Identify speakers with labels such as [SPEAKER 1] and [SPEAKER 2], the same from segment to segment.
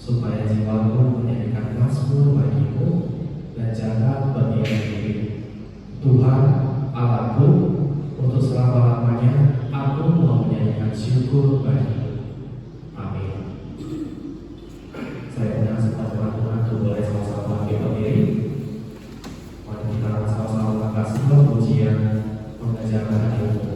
[SPEAKER 1] supaya jiwaku menyanyikan mazmur bagimu dan jangan berdiam diri. Tuhan Allahku, untuk selama-lamanya aku mau menyanyikan syukur bagimu. Amin. Saya undang semua teman-teman untuk boleh sama-sama bangkit berdiri. Mari kita sama-sama mengangkat sebuah pujian mengajarkan ilmu.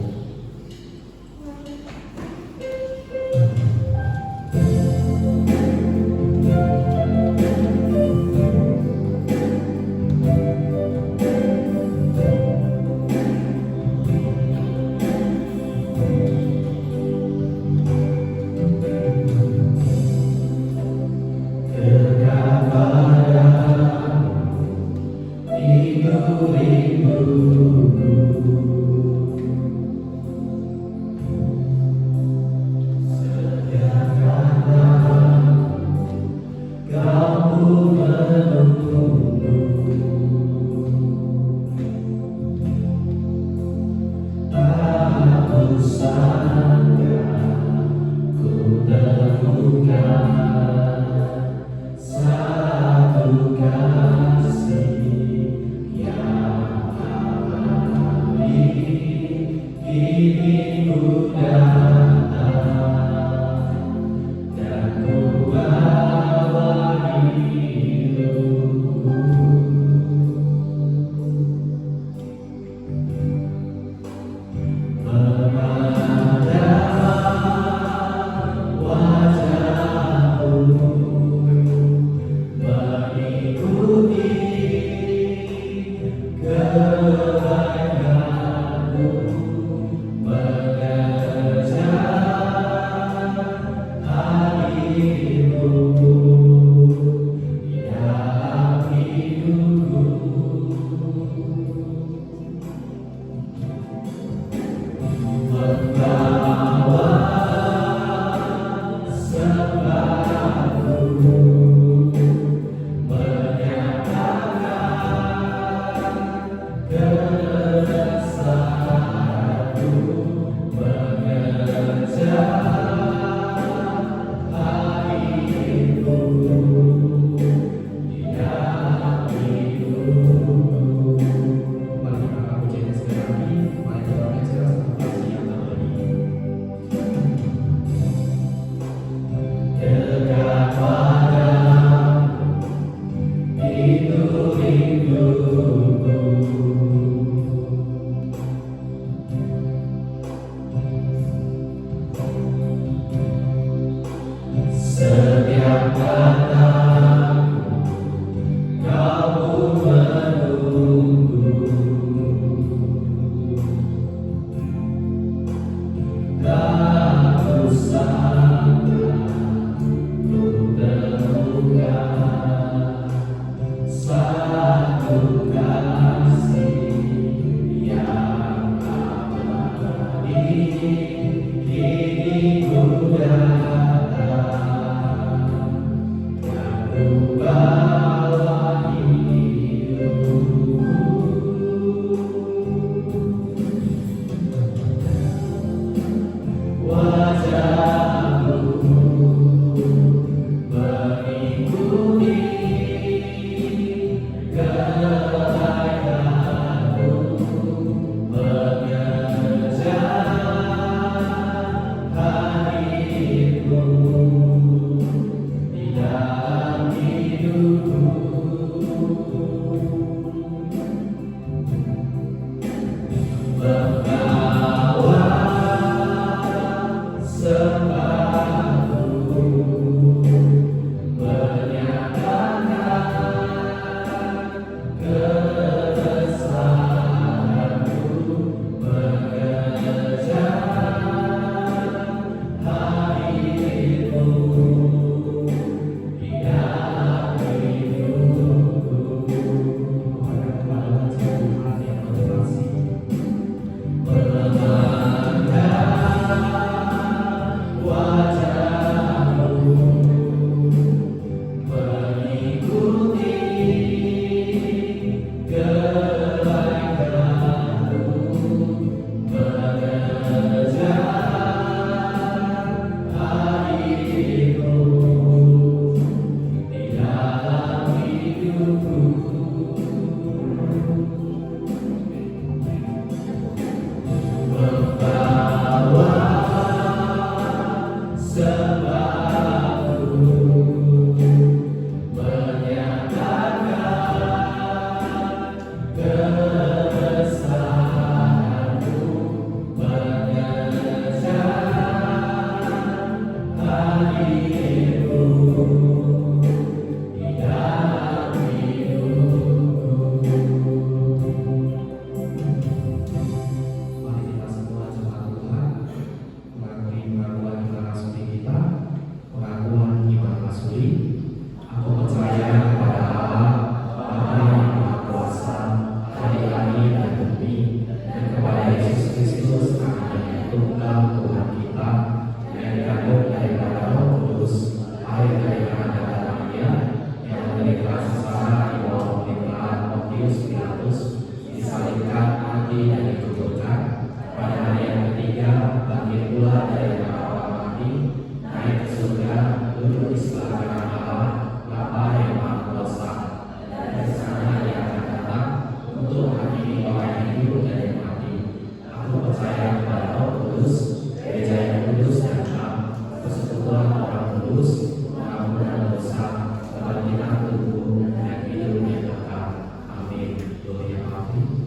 [SPEAKER 1] Kudus, mengampuni dosa, kebaikan tubuh dan hidup yang kekal. Amin. Gloria Patri.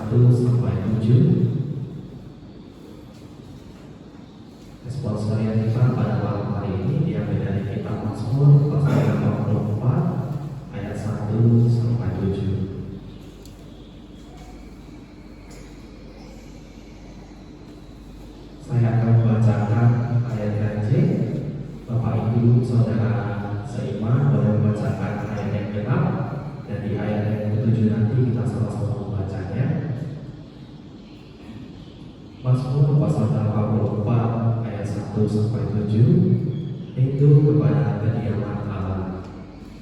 [SPEAKER 1] 1 sampai 7. Respon sekalian kita pada malam hari ini diambil dari kitab Mazmur pasal 84 ayat 1 sampai 7. Saya akan membacakan ayat ganjil. Bapak Ibu Saudara seiman boleh membacakan ayat yang genap, dan di ayat yang ke-7 nanti kita sama-sama membacanya. Mazmur pasal 84 ayat 1 sampai 7. Rindu kepada kediaman Allah.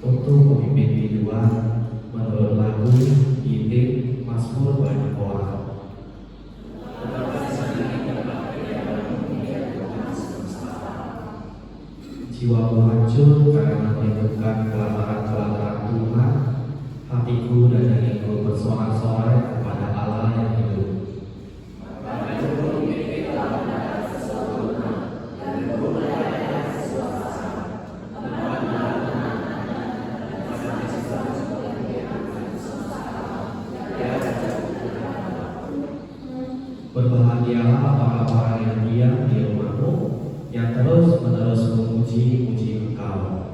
[SPEAKER 1] Untuk pemimpin biduan menurut lagu Giting Mazmur banyak orang. Jiwaku hancur karena merindukan kelataran-kelataran Tuhan. Hatiku dan dagingku bersorak-sorai kepada Allah yang hidup. Berbahagialah orang-orang yang diam di rumahmu, yang terus-menerus memuji-muji Engkau.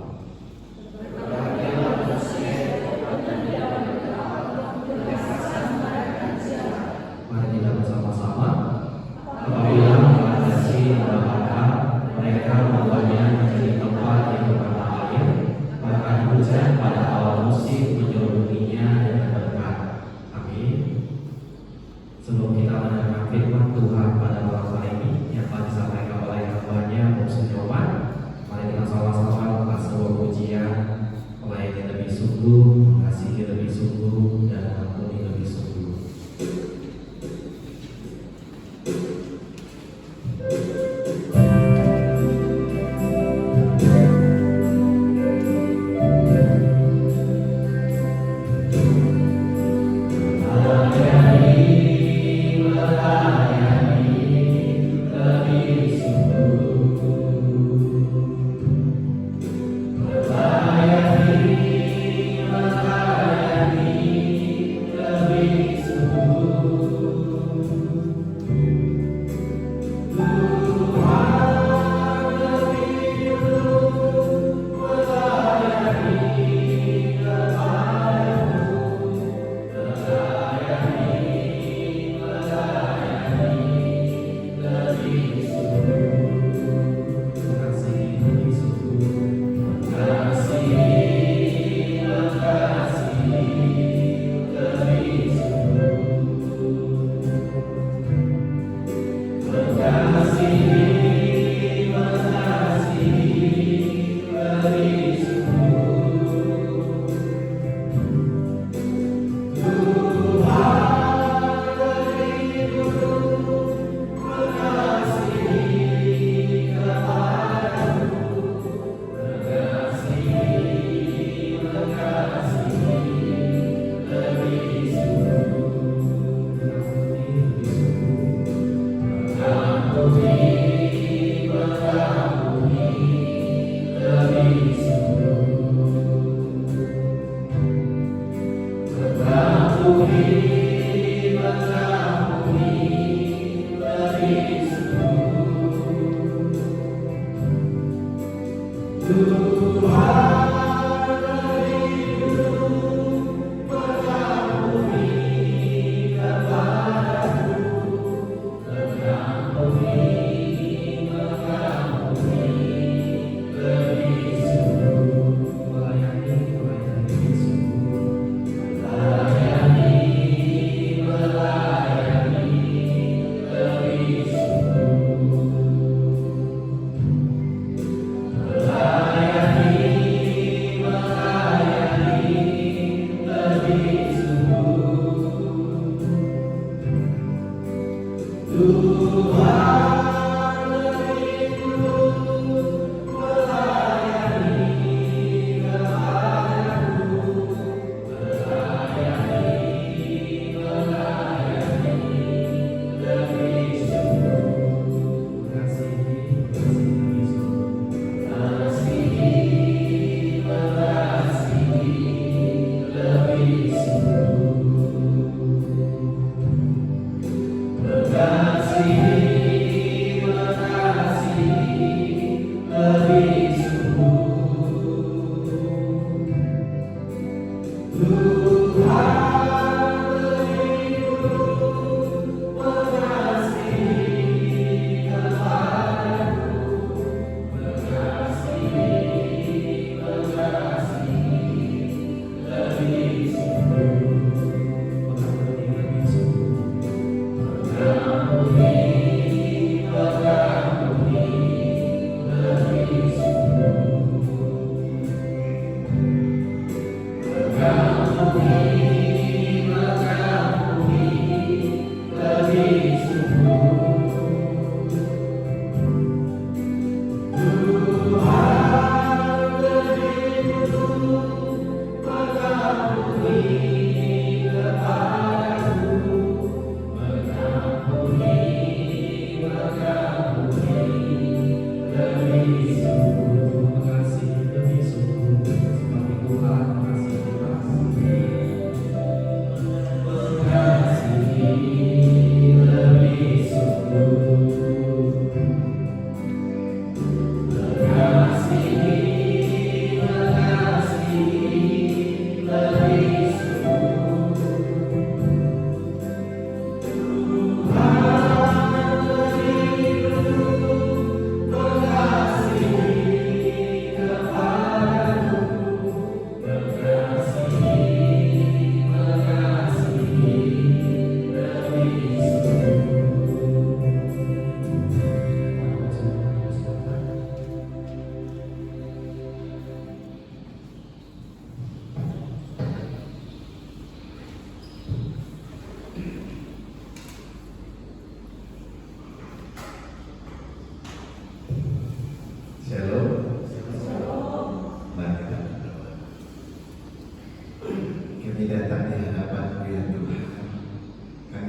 [SPEAKER 1] Mari kita bersama-sama. Apabila mengatasi bahwa mereka membuatnya menjadi tempat yang bermata air, bahkan hujan pada awal musim menyeluruhinya dengan berkat. Amin. Sebelum kita mendengar firman Tuhan pada malam hari ini yang telah disampaikan oleh hamba-Nya Musa Nyoman, mari kita sama-sama membaca sebuah pujian, melayani lebih sungguh, mengasihi lebih sungguh, dan mengampuni lebih sungguh.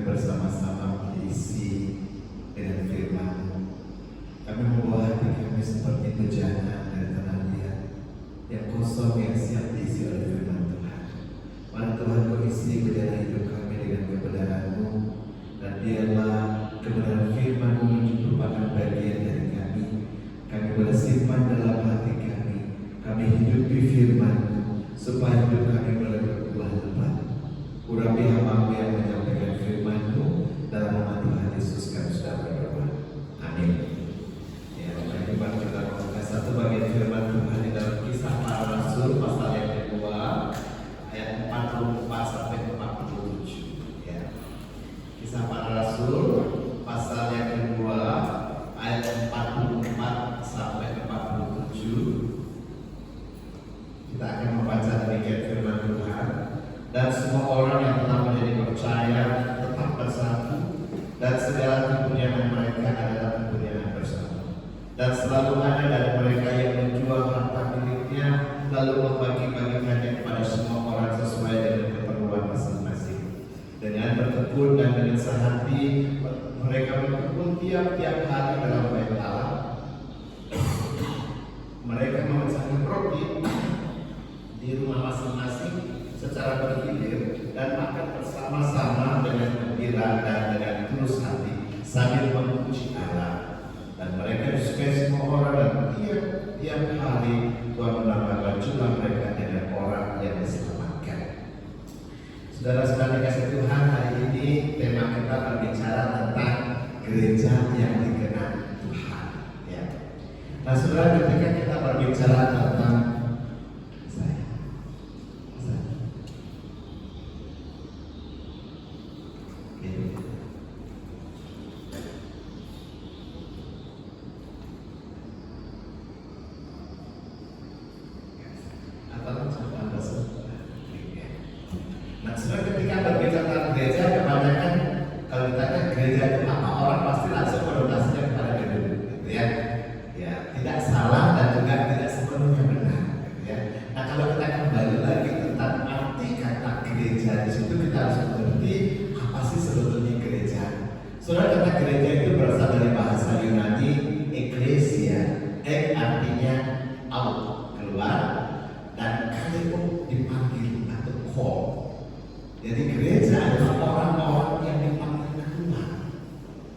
[SPEAKER 2] kami bersama-sama diisi dengan firman-Mu. Kami membawa hati kami seperti bejana dari tanah liat yang kosong, yang siap diisi oleh firman Tuhan. Mari Tuhan Kau isi bejana hidup kami dengan kebenaran-Mu, dan biarlah kebenaran firman-Mu merupakan bagian dari kami. Kami boleh simpan dalam hati kami. Kami hidupi firman-Mu supaya hidup kami boleh berbuah lebat. Urapi hamba-Mu yang menyampaikan firman-Mu, dalam nama Tuhan Yesus kami sudah berdoa. Amin. Ya, mari kita membuka satu bagian firman Tuhan di dalam Kisah Para Rasul pasal yang kedua ayat 44 sampai 47. Ya. Kisah Para Rasul pasal yang kedua ayat 44 sampai 47. Kita akan membaca demikian firman Tuhan. Dan semua orang yang telah menjadi percaya tetap bersatu, dan segala kepunyaan mereka adalah kepunyaan bersama. Dan selalu ada dari mereka yang menjual harta miliknya lalu membagi-bagikannya kepada semua orang sesuai dengan keperluan masing-masing. Dengan bertekun dan dengan sehati mereka bertekun tiap-tiap hari dalam bait Allah. Mereka memecahkan roti di rumah masing-masing secara bergilir dan makan bersama-sama dengan gembira dan dengan tulus hati sambil memuji Allah. Dan mereka disukai semua orang, dan tiap hari Tuhan menambahkan jumlah mereka dengan orang yang diselamatkan. Saudara-saudara dikasih Tuhan, hari ini tema kita berbicara tentang gereja yang dikenal Tuhan. Ya. Nah, saudara, ketika kita berbicara tentang nah, sebenarnya ketika berbicara tentang gereja, kebanyakan kalau ditanya gereja itu apa, orang pasti langsung konotasinya kepada gedung, gitu ya. Ya, tidak salah dan juga tidak sepenuhnya benar, gitu ya. Nah, kalau kita kembali lagi tentang arti kata gereja di situ, kita harus mengerti apa sih sebetulnya gereja. Saudara, kata gereja itu berasal dari bahasa Yunani eklesia, artinya out, keluar, dan kaleo dipanggil atau call. Jadi gereja adalah orang-orang yang dipanggil keluar,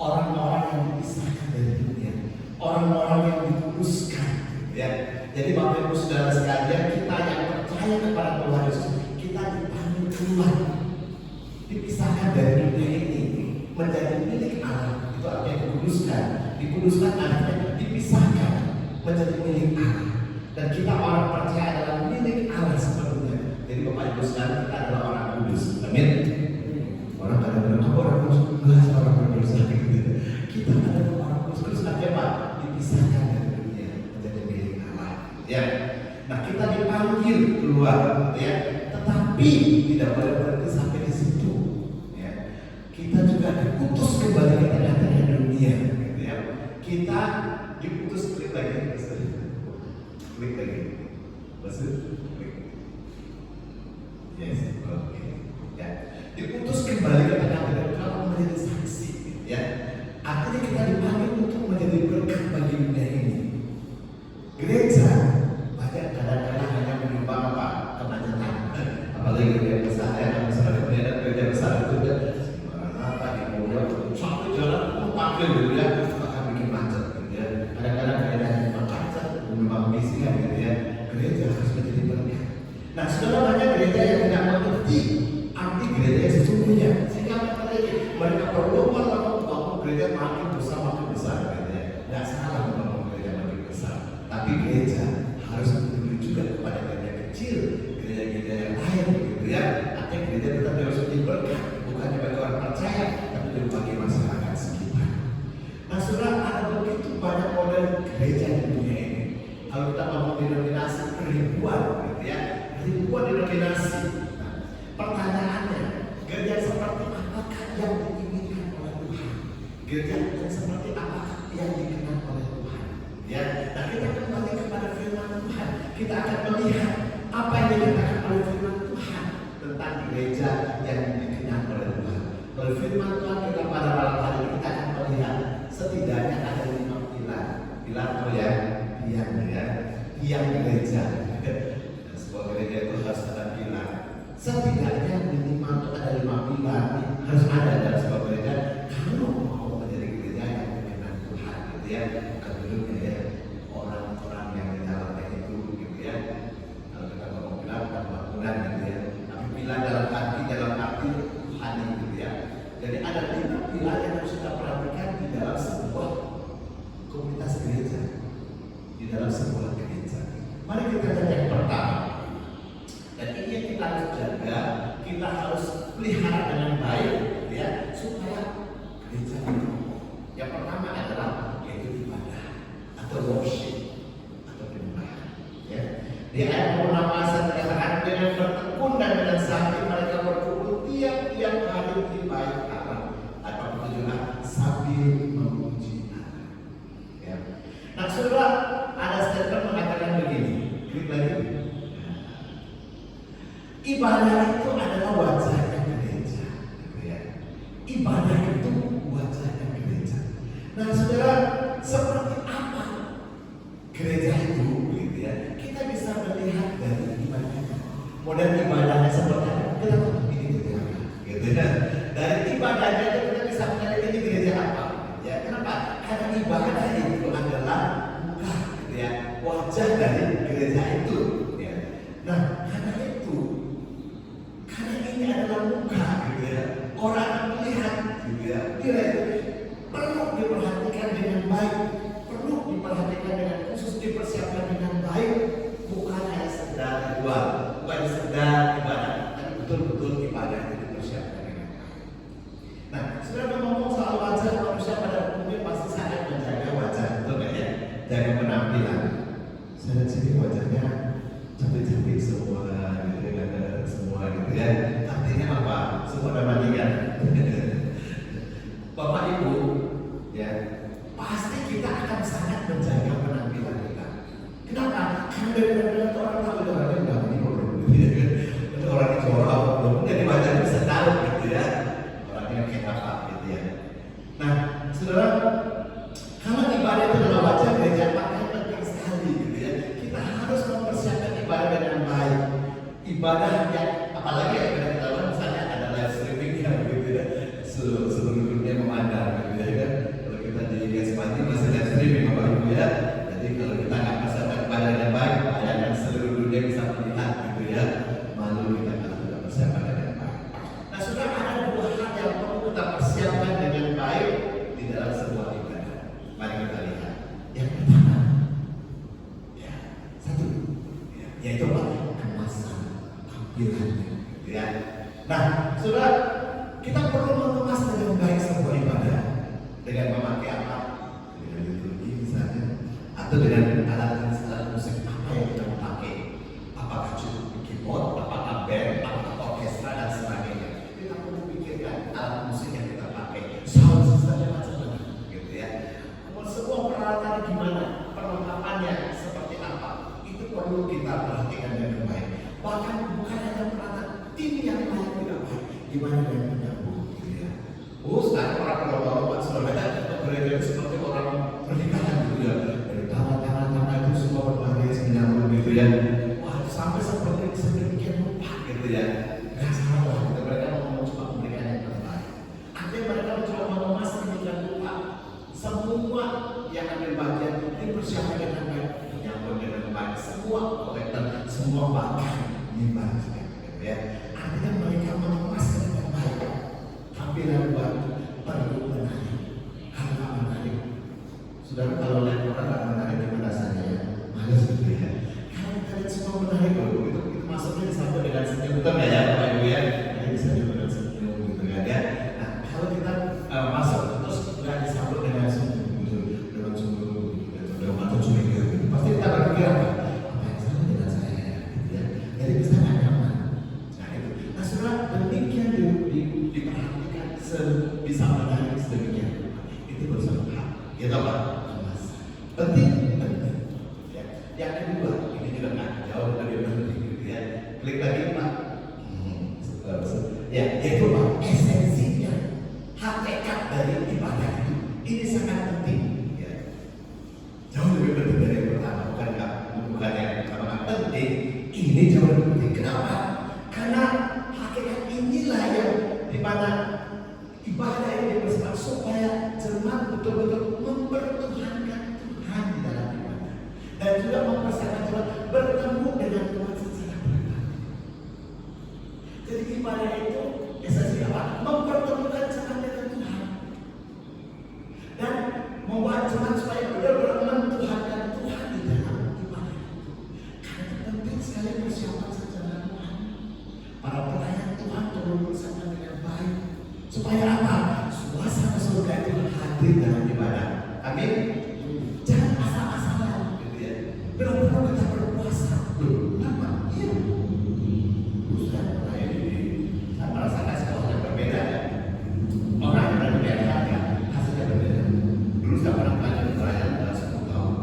[SPEAKER 2] orang-orang yang dipisahkan dari dunia, orang-orang yang dikuduskan. Ya, jadi Bapak Ibu Saudara sekalian, kita yang percaya kepada Tuhan Yesus, kita dipanggil keluar, dipisahkan dari dunia ini, menjadi milik Allah. Itu artinya dikuduskan. Dikuduskan artinya dipisahkan, menjadi milik Allah. Dan kita orang percaya adalah milik Allah sepenuhnya. Jadi Bapak Ibu sekalian, kita adalah orang kudus. Amin. Orang kadang-kadang orang kudus, enggak orang berdosa gitu. Kita adalah orang kudus. Artinya apa? Dipisahkan dari dunia, menjadi milik Allah. Ya. Nah, kita dipanggil keluar, ya. Tetapi tidak boleh berhenti sampai di situ. Ya. Kita juga diutus kembali ke tengah-tengah dunia. Ya. Kita diutus klik lagi. Klik lagi. Maksud? Yes, oke. Ya. Diutus kembali ke tengah-tengah kalau menjadi saksi. Ya. Artinya kita dipanggil untuk menjadi berkat bagi dunia ini. Gereja banyak kadang-kadang hanya menyumbang apa? Kemacetan. Apalagi gereja besar, ya. Misalnya gereja besar itu kan apa di bawah satu jalan panggil gitu ya, akan bikin macet gitu ya. Kadang-kadang gereja hanya macet, menyumbang misi kan gitu ya. Gereja harus menjadi berkat. Nah, saudara, banyak gereja yang tidak mengerti arti gereja yang sesungguhnya, sehingga mereka berlomba untuk gereja makin besar gitu ya. Tidak salah membangun gereja makin besar, tapi gereja harus menuju juga kepada gereja kecil, gereja-gereja yang lain gitu ya. Artinya gereja tetap harus menjadi berkat, bukan hanya bagi orang percaya, tapi juga bagi masyarakat sekitar. Nah, saudara, ada begitu banyak model gereja di dunia ini. Kalau kita ngomong denominasi, ribuan gitu ya, ribuan denominasi. Nah, pertanyaannya, gereja seperti apakah yang diinginkan oleh Tuhan? Gereja yang seperti apakah yang dikenal oleh Tuhan? Ya, nah, kita kembali kepada firman Tuhan. Kita akan melihat apa yang dikatakan oleh firman Tuhan tentang gereja yang dikenal oleh Tuhan. Berfirman Tuhan kita pada malam hari ini, kita akan melihat setidaknya ada 5 pilar. Pilar apa ya? Tiang gereja. Sebuah gereja itu harus ada pilar. Setidaknya minimal itu ada 5 pilar harus ada dalam sebuah gereja. Kalau mau menjadi gereja yang mengenal Tuhan, gitu ya, bukan dulu ya orang-orang yang di dalamnya itu, gitu ya. Kalau kita ngomong pilar bukan bangunan, gitu ya, tapi pilar dalam arti Tuhan, gitu ya. Jadi ada 5 pilar yang harus kita perhatikan di dalam sebuah komunitas gereja, di dalam sebuah gereja. Mari kita lihat yang pertama. Dan ini yang kita harus jaga, kita harus pelihara dengan baik, ya, supaya gereja itu. Yang pertama adalah yaitu ibadah atau worship atau penyembahan. Ya. Di ayat 26 dikatakan dengan bertekun dan dengan sakit mereka berkumpul tiap-tiap hari di bait Allah. Ayat 47 sambil memuji Allah. Ya. Nah, saudara, ada statement mengatakan begini. Klik lagi. Ibadah itu adalah wajahnya gereja, gitu ya. Ibadah itu wajahnya gereja. Nah, saudara, seperti apa gereja itu, gitu ya? Kita bisa melihat dari ibadahnya. Model ibadahnya seperti apa? Kita tahu ini gereja apa, gitu ya. Dari ibadahnya itu kita bisa melihat ini gereja apa. Ya, kenapa? Karena ibadah itu adalah muka, gitu ya, wajah dari gereja itu. Ya. Nah, karena ini adalah muka, gitu ya. Orang melihat, gitu ya. Perlu diperhatikan dengan baik, perlu diperhatikan dengan khusus, dipersiapkan dengan baik, bukan hanya sekedar ritual, bukan sekedar ibadah, tapi betul-betul ibadah itu dipersiapkan dengan baik. Nah, sebenarnya ngomong soal wajah manusia pada umumnya pasti sangat menjaga wajah, betul nggak ya? Jaga penampilan. Saya lihat sini wajahnya cantik-cantik semua, gitu ya, semua, gitu ya. Artinya apa? Semua ada mandikan. Bapak Ibu, ya, pasti kita akan sangat menjaga penampilan kita. Kenapa? Karena dari penampilan itu orang tahu orangnya udah mandi belum, gitu ya. Itu orangnya jorok belum, jadi wajahnya bisa tahu, gitu ya. Orangnya kayak apa, gitu ya. Nah, saudara, kalau ibadah itu adalah wajah gereja, maka penting sekali, gitu ya. Kita harus mempersiapkan ibadah dengan baik. Ibadah yang apalagi ya kita tahu misalnya ada live streaming ya, gitu ya, seluruh dunia memandang, gitu ya kan. Kalau kita di Gasmati masih live streaming Bapak Ibu ya. Jadi kalau kita nggak persiapkan ibadah dengan baik, bayangkan seluruh dunia bisa melihat, gitu ya. Malu kita kalau tidak persiapkan dengan baik. Nah, sudah ada 2 hal yang perlu kita persiapkan dengan baik di dalam sebuah ibadah. Mari kita lihat. Yang pertama, ya, satu, ya, yaitu apa? Kemasan tampilannya, gitu ya. Nah, sudah, kita perlu mengemas dengan baik sebuah ibadah dengan memakai apa? Dengan liturgi misalnya, atau dengan alat musik apa yang kita pakai? Apakah cukup keyboard, apakah band, apakah orkestra dan sebagainya? Kita perlu pikirkan alat musik yang kita pakai, sound systemnya macam-macam, gitu ya. Semua peralatan gimana? Perlengkapannya seperti apa? Itu perlu kita perhatikan dengan baik. Bahkan bukan hanya peralatan, tim yang lain juga baik. Gimana dengan penyambung, gitu ya. Sekarang orang berlomba-lomba sebenarnya gereja itu seperti orang pernikahan, gitu ya. Dari tangan-tangan itu semua berbagai menyambung, gitu ya. Wah, sampai seperti sedemikian rupa, gitu ya. Nggak salah, gitu. Mereka mau coba memberikan yang terbaik. Artinya mereka mencoba mengemas sedemikian rupa. Semua yang ambil bagian dipersiapkan dengan baik, menyambung dengan baik. Semua kolektor, semua bahkan nyimpan, gitu ya. Artinya mereka mengemas dengan baik. Tampilan buat perlu menarik. Karena menarik, saudara, kalau lihat orang nggak menarik gimana rasanya ya? Males, gitu ya. Kalau kita lihat semua menarik, itu masuknya disambut dengan senyum, betul nggak ya Bapak Ibu ya? Ini disambut dengan senyum, gitu kan ya. Nah, kalau kita masuk terus nggak disambut dengan senyum, gitu, dengan sungguh, gitu, atau curiga, gitu, pasti kita berpikir apa yang salah dengan saya, gitu ya. Jadi kita nggak nyaman. Nah, itu. Nah, saudara, demikian diperhatikan bisa menarik sedemikian. Itu bersama hal. Ya tahu Pak? Penting. Ya. Yang kedua, ini juga nggak jauh lebih penting, gitu ya. Klik lagi Pak. Ya, yaitu Pak, esensinya mana ibadah ini bersifat supaya jemaat betul-betul mempertuhankan Tuhan di dalam ibadah dan juga mempersiapkan Tuhan bertemu dengan Tuhan secara pribadi. Jadi ibadah itu esensi apa? Mempertemukan jemaat dengan Tuhan dan membuat jemaat supaya benar-benar mentuhankan Tuhan di dalam ibadah. Karena itu penting sekali persiapan secara Tuhan. Para pelayan Tuhan turun bersama dengan baik. Supaya apa? Suasana surga itu hadir dalam ibadah. Amin. Jangan asal-asalan, gitu ya. Perlu kita berpuasa. Kenapa? Iya. Bukan pelayan ini. Saya merasakan sekolah yang berbeda. Orang yang berbeda harga, hasilnya berbeda. Dulu saya pernah pelayan dalam 10 tahun.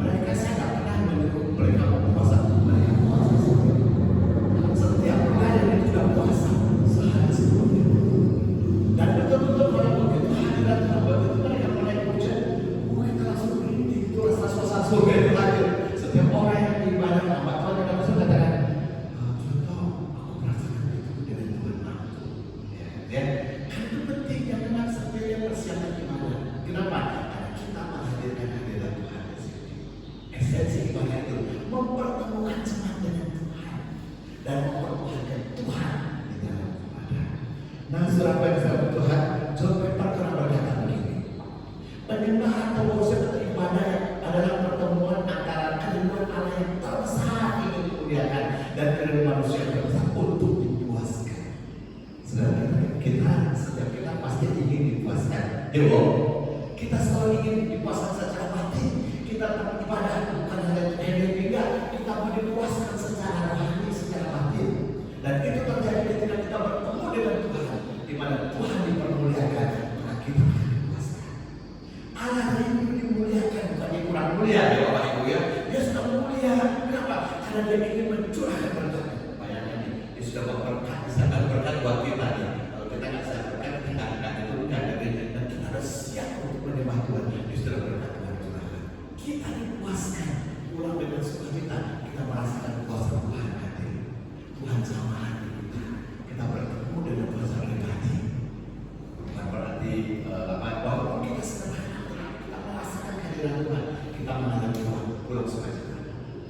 [SPEAKER 2] Mereka saya tidak pernah menyuruh mereka berpuasa. Mereka puasa sendiri. Setiap pelayan itu sudah puasa sehari sebelumnya. Dan betul-betul kalau begitu hadirat Tuhan begitu mereka mulai puja, kita langsung merinding, itu rasa suasana surga itu hadir. Setiap orang yang beribadah nama Tuhan yang langsung katakan, contoh aku merasakan itu dengan Tuhan aku. Ya, kan itu penting yang memang setiap persiapan ibadah. Kenapa? Karena kita menghadirkan hadirat Tuhan di sini. Esensi ibadah itu mempertemukan jemaat dengan Tuhan dan mempertuhankan Tuhan di dalam ibadah. Nah, saudara yang Tuhan, John Piper pernah berkata begini, penyembahan atau worship atau ibadah adalah pertemuan antara kerinduan Allah yang terbesar ingin dimuliakan dan kerinduan manusia yang terbesar untuk dipuaskan. Saudara, setiap kita pasti ingin dipuaskan. Ya, kita selalu ingin dipuaskan secara batin. Kita beribadah bukan hanya enggak, kita mau dipuaskan secara rohani, secara batin. Dan itu terjadi ketika kita bertemu dengan Tuhan, di mana Tuhan dipermuliakan, maka kita akan dipuaskan. Allah rindu dimuliakan, bukannya kurang mulia ya Bapak Ibu ya. Dia sudah mulia. Kenapa? Karena dia ingin mencurahkan berkat. Bayangkan nih, dia sudah berkat, misalkan berkat buat kita nih. Kalau kita nggak bisa berkat, kita nggak diturunkan dari dan kita harus siap untuk menyembah Tuhan. Dia sudah berkat Tuhan curahkan. Kita dipuaskan, pulang dengan sukacita, kita merasakan kuasa Tuhan hadir. Tuhan sama hati kita. Kita bertemu dengan Tuhan secara pribadi. Bukan berarti bahwa kita sederhana, kita merasakan kehadiran Tuhan. Kita menghadapi Tuhan pulang sukacita.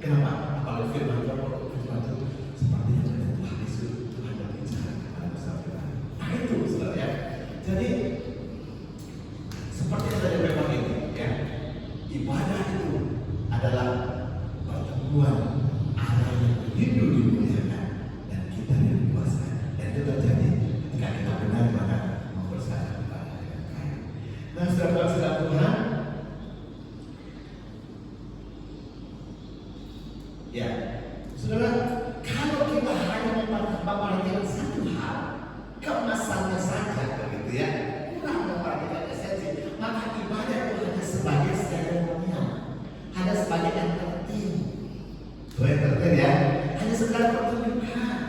[SPEAKER 2] Kenapa? Apalagi firman Tuhan itu sepertinya ada Tuhan di situ. Tuhan berbicara kepada bersama kita. Nah itu saudara ya. Jadi seperti yang tadi memang ini ya. Ibadah itu adalah pertemuan Allah yang rindu dimuliakan dan kita yang dipuaskan. Dan itu terjadi ketika kita benar-benar mempersiapkan ibadah dengan baik. Nah, saudara-saudara Tuhan, ya, saudara, kalau kita hanya memperhatikan satu hal, kemasannya saja, begitu ya, kurang memperhatikan esensi, maka ibadah itu hanya sebagai seremonial, hanya sebagai entertain. Itu entertain ya, hanya sekedar pertunjukan.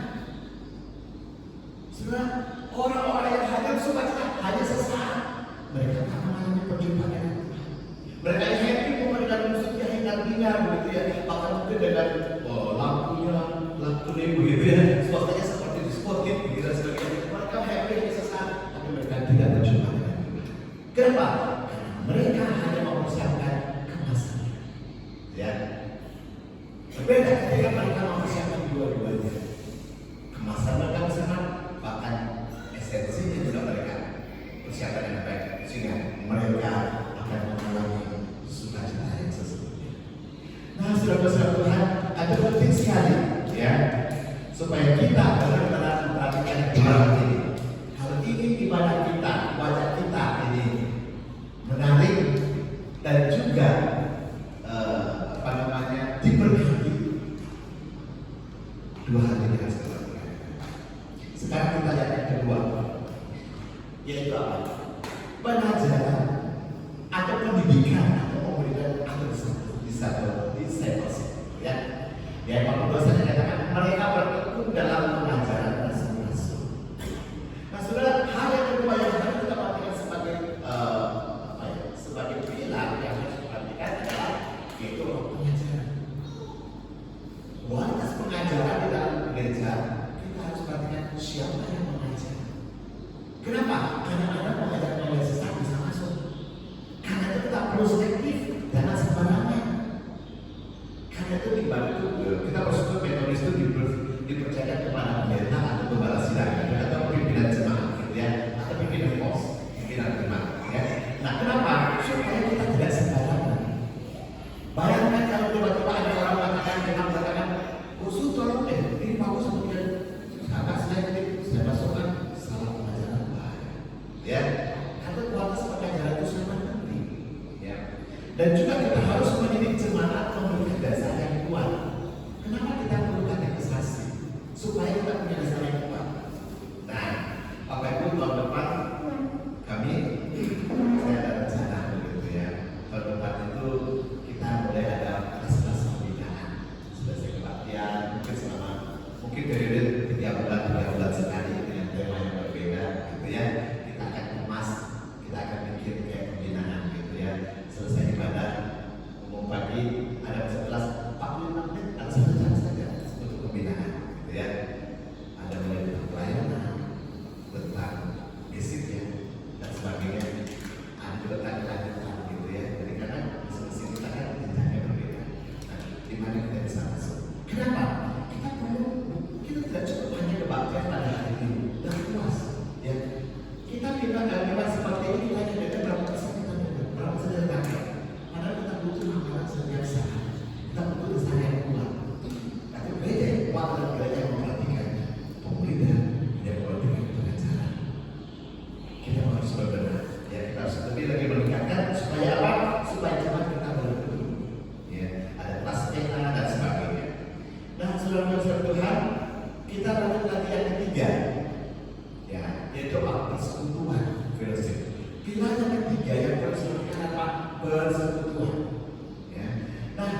[SPEAKER 2] Saudara, orang-orang yang hadir sukacita hanya sesaat, mereka tak mengalami perjumpaan dengan Tuhan. Mereka happy memberikan musiknya hingar-bingar begitu ya, bahkan mungkin dengan lampunya begitu ya, suasananya seperti diskotik begitu dan sebagainya. Mereka happy hanya sesaat, tapi mereka tidak berjumpa dengan Tuhan. Kenapa? Karena mereka hanya mempersiapkan kemasannya. Ya, berbeda ketika mereka mempersiapkan dua-duanya. Kemasan mereka bersama, bahkan esensinya juga mereka persiapan yang baik, sehingga mereka akan mengalami sukacita yang sesungguhnya. Nah, saudara-saudara Tuhan, ada penting sekali ya, supaya kita benar-benar memperhatikan ibadah ini. Hal ini ibadah kita, wajah kita ini menarik dan juga diberkati. Dua hal ini harus kita lakukan. Sekarang kita lihat yang kedua, yaitu apa? Pengajaran atau pendidikan atau memberikan discipleship ya. Ya, Pak dosen dikatakan mereka bertekun dalam pengajaran rasul-rasul. Nah, saudara, hal yang kedua yang harus kita perhatikan sebagai sebagai pilar yang harus diperhatikan adalah yaitu pengajaran. Kualitas pengajaran di dalam gereja kita harus perhatikan siapa yang mengajar. Kenapa? Karena Anda mengajak oleh sesat bisa masuk. Karena itu tak perlu selektif, jangan sembarangan. Karena itu dibantu kita bersyukur Metodis itu dipercayakan kepada pendeta atau pembala sidang atau pimpinan jemaat, gitu ya, atau pimpinan pos, pimpinan jemaat, ya. Nah, kenapa? Supaya kita tidak sembarangan. Bayangkan kalau tiba-tiba ada orang mengatakan, "Usul tolong deh, ini bagus kemudian karena saya masukkan salah pengajaran bahaya." Ya, karena kualitas pengajaran itu sangat penting. Ya, dan juga kita harus mendidik jemaat memberikan dasar yang kuat. Kenapa kita perlu katekisasi? Supaya kita punya dasar yang kuat. Nah, Bapak Ibu, tahun depan kami saya ada rencana begitu ya. Tahun depan itu kita mulai ada kelas-kelas pembinaan. Selesai pelatihan mungkin selama periode 3 bulan sekali dengan tema yang berbeda gitu ya. Kita akan kemas, kita akan bikin kayak pembinaan gitu ya. Selesai ibadah umum pagi ada kelas 45 menit atau 1 jam saja untuk pembinaan gitu ya. Ada mulai tentang pelayanan, tentang basicnya dan sebagainya. Ada juga tanya-tanya gitu ya. Jadi karena masing-masing kita kan jenjangnya berbeda. Nah, di mana kita bisa masuk? Kenapa? Kita tidak cukup hanya kebaktian pada hari ini dan puas. Ya, kita memang seperti ini kita hanya beda berapa persen kita berapa persen kita dapat. Padahal kita butuh amalan setiap saat. Kita butuh dasar yang kuat. Tapi beda yang kuat dan beda yang memperhatikan pemulihan yang memperhatikan pengajaran. Kita harus berbenah. Ya, kita harus lebih lagi meningkatkan supaya apa? Supaya jemaat kita berbenah. Ya, ada kelas TK dan sebagainya. Nah, saudara-saudara Tuhan, kita lanjut lagi yang ketiga, ya, yaitu persekutuan fellowship. Pilar yang ketiga yang harus dilakukan apa? Persekutuan. Ya. Nah,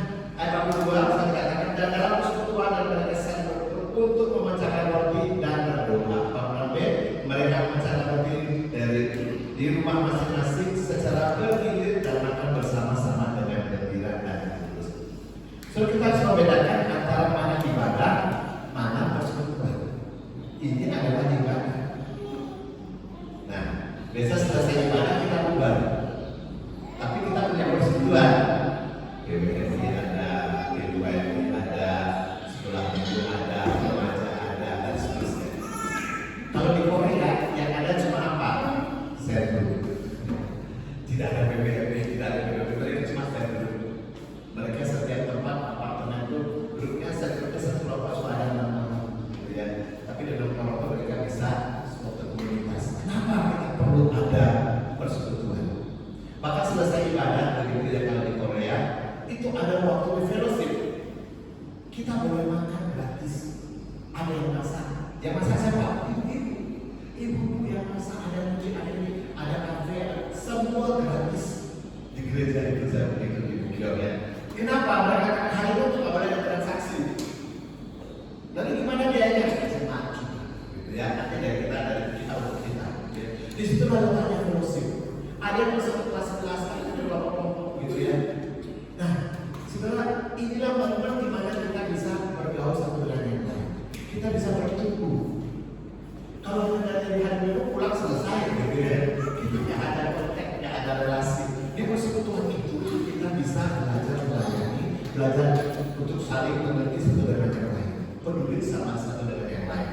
[SPEAKER 2] ayat 42 saya katakan dan dalam persekutuan dan berkesan untuk memecahkan roti dan berdoa. Mereka memecahkan roti di rumah masing-masing secara bergilir dan makan bersama-sama dengan gembira dan tulus. So kita harus membedakan antara mana ibadah, mana persekutuan. Ini adalah ibadah. Nah, biasa selesai ibadah kita bubar. Tapi kita punya persekutuan. BWMI ada, BWMI ada, sekolah minggu ada, remaja ada, dan seterusnya. Kalau di Korea yang ada cuma apa? Serbu. Tidak ada BWMI, tidak ada BWMI, itu cuma serbu. Mereka setiap tempat apartemen itu grupnya serbunya satu kelompok suara gitu ya. Tapi dalam kelompok mereka bisa suatu komunitas. Kenapa kita perlu ada persekutuan? Maka selesai ibadah begitu ya kalau di Korea itu ada waktu di fellowship. Kita boleh makan gratis. Ada yang masak. Yang masak siapa? Ibu yang masak, ada muji, ada ini, ada kafe, semua gratis di gereja itu saya begitu di Bukit ya. Kenapa? Mereka hal itu untuk apa ada transaksi. Lalu gimana biayanya? Jemaat kita, gitu ya. Nanti dari kita untuk kita. Ya. Di situ lalu ada fellowship. Ada yang masuk kelas-kelas, ada kelompok-kelompok, gitu ya. Nah, saudara, inilah momen di mana kita bisa bergaul satu dengan yang lain. Kita bisa bertumbuh. Kalau kita dari hari minggu pulang selesai, gitu ya. Itu nggak ada kontak, nggak ada relasi. Di persekutuan itu kita bisa belajar melayani, belajar untuk saling mengerti satu dengan yang lain, peduli sama satu dengan yang lain.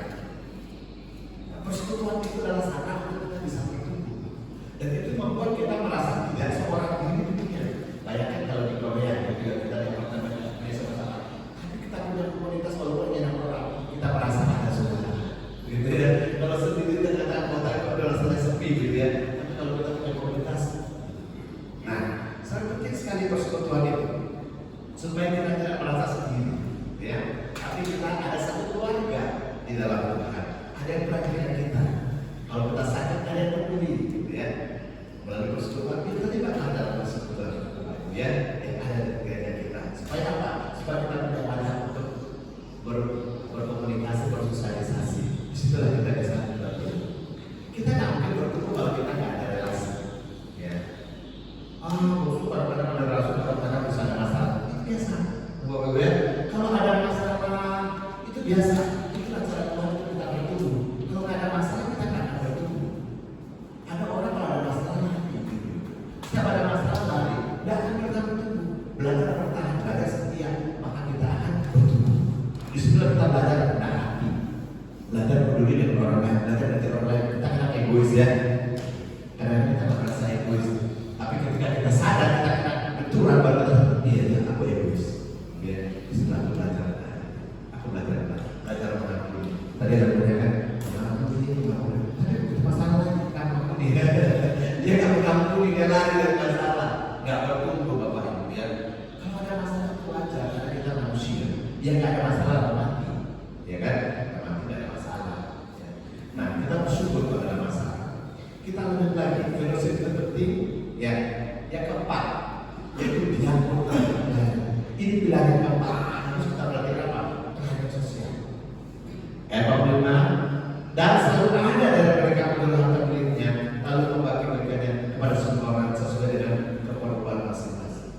[SPEAKER 2] Nah, persekutuan itu adalah sarana untuk kita bisa bertumbuh, dan itu membuat kita merasa tidak seorang diri di dunia. Bayangkan kalau di Korea, juga kita yang pertama ini sama-sama, tapi kita punya komunitas walaupun hanya 6 orang, kita merasa ada saudara, gitu ya. Kalau sendiri dengan anggota itu rasanya sepi, gitu ya. Tapi kalau kita punya komunitas, nah, sangat penting sekali persekutuan itu supaya kita tidak merasa sendiri, ya. Tapi kita ada satu keluarga di dalam Tuhan. Ada yang perhatian kita. Kalau kita sakit, ada yang peduli, gitu ya. Melalui persekutuan kita tidak ada persekutuan, ya. Ada di gereja kita. Supaya apa? Supaya kita punya wadah untuk berkomunikasi, bersosialisasi. Disitulah kita bisa bertemu. Kita nggak mungkin bertemu kalau kita nggak ada relasi, ya. Musuh pada relasi kadang-kadang bisa ada masalah. Itu biasa. Kalau ada masalah itu biasa. Itulah cara Tuhan kita bertumbuh. Kalau nggak ada masalah kita nggak akan bertumbuh. peduli dengan orang lain, belajar dari orang lain. Kita kan egois ya. Karena kita merasa egois. Tapi ketika kita sadar kita kena benturan baru kita, iya ya aku egois. Ya, setelah aku belajar mengampuni. Tadi ada punya kan, mengampuni. Tapi masalah lagi, mengampuni. Dia nggak mengampuni, dia lari dari masalah, nggak bertumbuh bapak ibu ya. Kalau ada masalah itu wajar, karena kita manusia. Dia nggak ada masalah mati, ya kan? Memang tidak ada masalah. Ya. Nah kita bersyukur kalau ada masalah. Kita lanjut lagi, filosofi itu penting. Ya, yang keempat, yaitu diampuni. Ini pilihan yang keempat. Harus kita perhatikan apa? Pelayanan sosial. Ayat 45, dan selalu ada dari mereka menurunkan miliknya, lalu membagi-bagikannya kepada semua orang sesuai dengan keperluan masing-masing.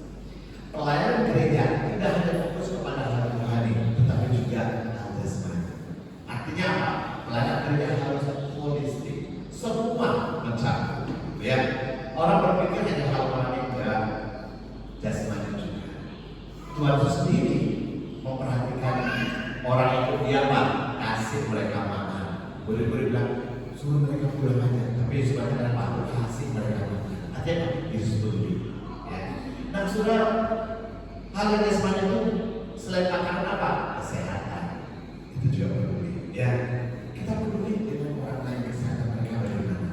[SPEAKER 2] Pelayanan gereja tidak hanya fokus kepada hal rohani, tetapi juga hal jasmani. Artinya apa? Pelayanan gereja harus holistik, semua mencakup. Ya, orang berpikir hanya hal rohani enggak, jasmani juga. Tuhan itu sendiri memperhatikan orang itu dia apa? Kasih mereka makan. Boleh bilang suruh mereka pulang aja, tapi sebenarnya apa? Kasih mereka makan. Artinya Yesus peduli. Ya. Nah, saudara, hal yang jasmani itu selain makanan apa? Kesehatan. Itu juga peduli. Ya, kita peduli dengan orang lain, kesehatan mereka bagaimana.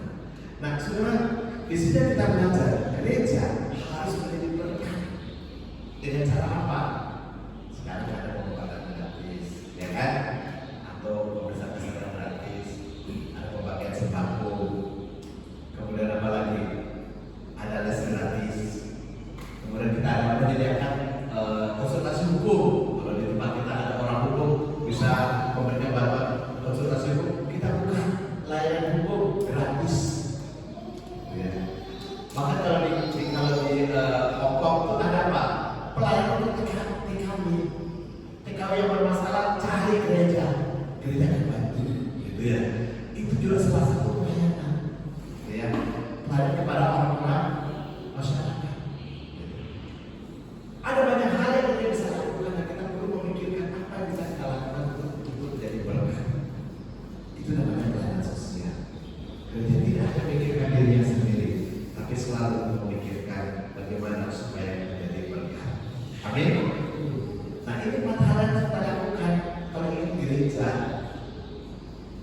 [SPEAKER 2] Nah, saudara, di sini kita belajar gereja harus menjadi berkat. Dengan cara apa? Sekarang ada pengobatan gratis, ya kan? Atau pemeriksaan kesehatan gratis, ada pembagian sembako, kemudian apa lagi? Ada les gratis. Kemudian kita ada menyediakan konsultasi hukum. Kalau di tempat kita ada orang hukum bisa memberikan bantuan konsultasi hukum. Kita buka layanan hukum gratis. Ya. Maka kalau di Hongkong itu ada apa? Pelayanan untuk TKW yang bermasalah cari gereja akan bantu, gitu ya. Itu juga salah satu pelayanan, ya. Pelayanan kepada orang-orang masyarakat. Ada banyak hal yang kita bisa lakukan dan kita perlu memikirkan apa yang bisa kita lakukan untuk menjadi berkat. Itu namanya pelayanan sosial. Gereja tidak hanya memikirkan dirinya sendiri, tapi selalu memikirkan bagaimana supaya menjadi berkat. Amin. Nah, ini 4 hal yang kita lakukan kalau ingin gereja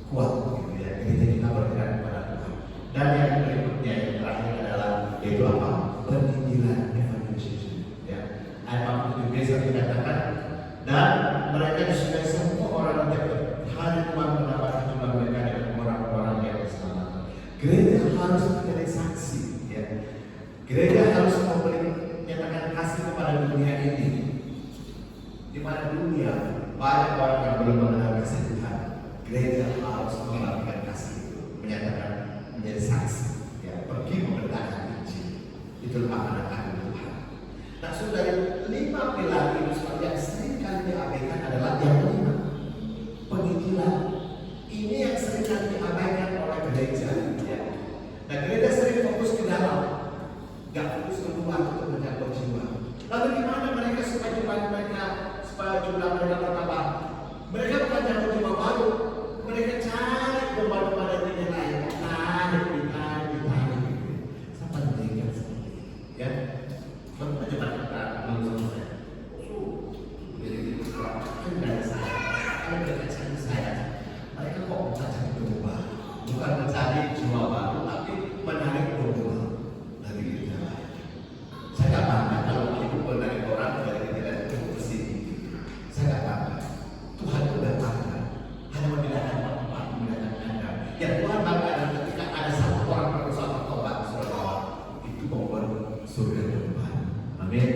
[SPEAKER 2] kuat, gitu ya. Gereja kita bergerak kepada Tuhan. Dan yang berikutnya yang terakhir adalah yaitu apa? Penginjilan, evangelisation. Ya. Ayat 47b dikatakan, dan mereka disukai semua orang yang hari Tuhan menambahkan jumlah mereka dengan orang-orang yang diselamatkan. Gereja harus menjadi saksi, ya. Gereja harus menyatakan kasih kepada dunia ini. Di mana dunia banyak orang yang belum mengenal kasih Tuhan. Gereja harus melakukan kasih itu, menyatakan menjadi saksi, ya, pergi memberitakan Injil. Itu amanat Tuhan. Nah, sudah 5 pilar ini yang sering kali diabaikan adalah yang kelima, penginjilan. Ini yang sering kali diabaikan oleh gereja. Ya. Nah, gereja sering fokus ke dalam, nggak fokus ke luar untuk menjangkau jiwa. Lalu gimana mereka supaya jumlah mereka bertambah? Mereka bukan jangkau jiwa baru, mereka cari domba-domba dari yang lain. Sampai mereka seperti itu, ya. Coba kita menurut saya. Jadi ada saya, kalau mereka cari saya, mereka kok mencari domba, bukan mencari jiwa baru, tapi menarik domba dari yang lain. Saya nggak bangga kalau ibu menarik orang dari tidak itu bersih. Saya nggak bangga. Tuhan itu udah bangga. Hanya membedakan apa membedakan Anda. Yang Tuhan bangga adalah ketika ada satu orang berusaha bertobat, saudara, itu membuat surga berubah. Amin.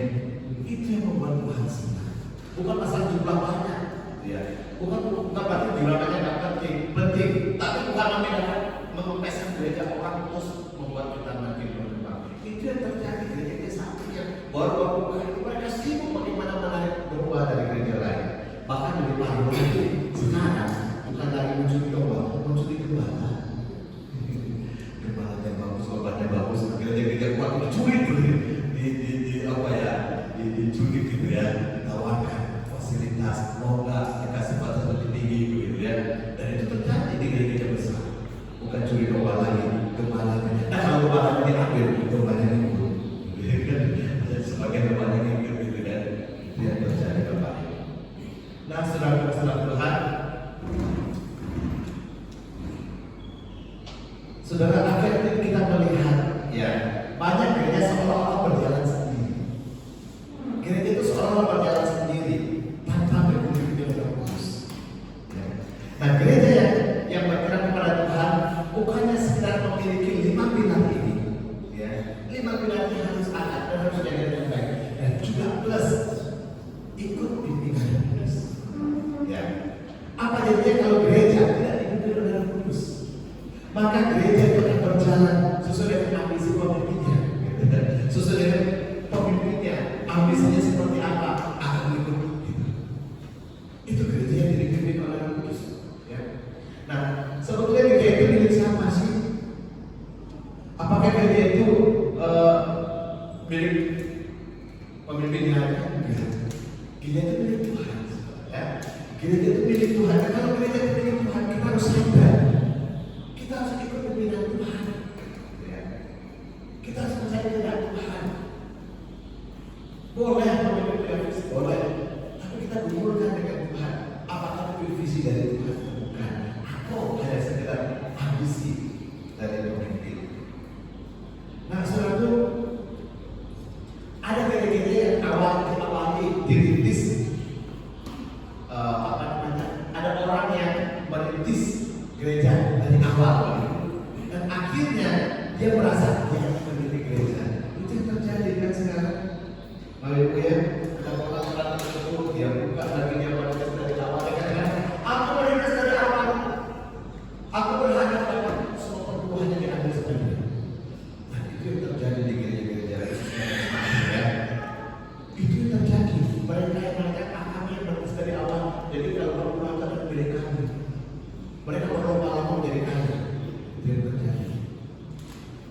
[SPEAKER 2] Itu yang membuat Tuhan senang. Bukan masalah jumlah banyak, ya. Bukan berarti jumlahnya nggak penting. Tapi bukan membedakan mengempeskan gereja orang terus membuat kita makin berkembang. Itu yang terjadi gereja satu yang baru buka itu mereka sibuk bagaimana menarik domba dari gereja lain. Bahkan lebih parah lagi sekarang bukan lagi mencuri domba, mencuri gembala. Gembalanya bagus, obatnya bagus, gereja kuat dicuri dicuri gitu ya, ditawarkan fasilitas, mau nggak dikasih batas lebih tinggi gitu ya. Dan itu terjadi di gereja Gereja itu milik Tuhan. Ya. Gereja itu milik Tuhan. Dan kalau gereja itu milik Tuhan, kita harus sadar. Kita harus ikut pimpinan Tuhan. Ya. Kita harus percaya kepada Tuhan. Boleh memimpin visi, boleh. Tapi kita gumulkan dengan Tuhan. Apakah itu visi dari Tuhan atau bukan? Atau hanya sekedar ambisi dari pemimpin? Nah, saudaraku, ada gereja yang awali dirintis. Ada orang yang merintis gereja dari awal, dan akhirnya dia merasa dia yang memiliki gereja. Itu yang terjadi kan sekarang. Haleluya. Ada orang-orang tersebut dia buka lagi, dia merintis dari awal. Dia katakan, aku merintis dari awal. Aku berharap dapat semua perbuahannya diambil sepenuhnya. Nah, itu yang terjadi di gereja-gereja ya. Itu yang terjadi. Mereka yang mengatakan kami yang merintis dari awal. Jadi kalau perbuahan kami milik kami. Mereka berlomba-lomba menjadi kami. Itu yang terjadi.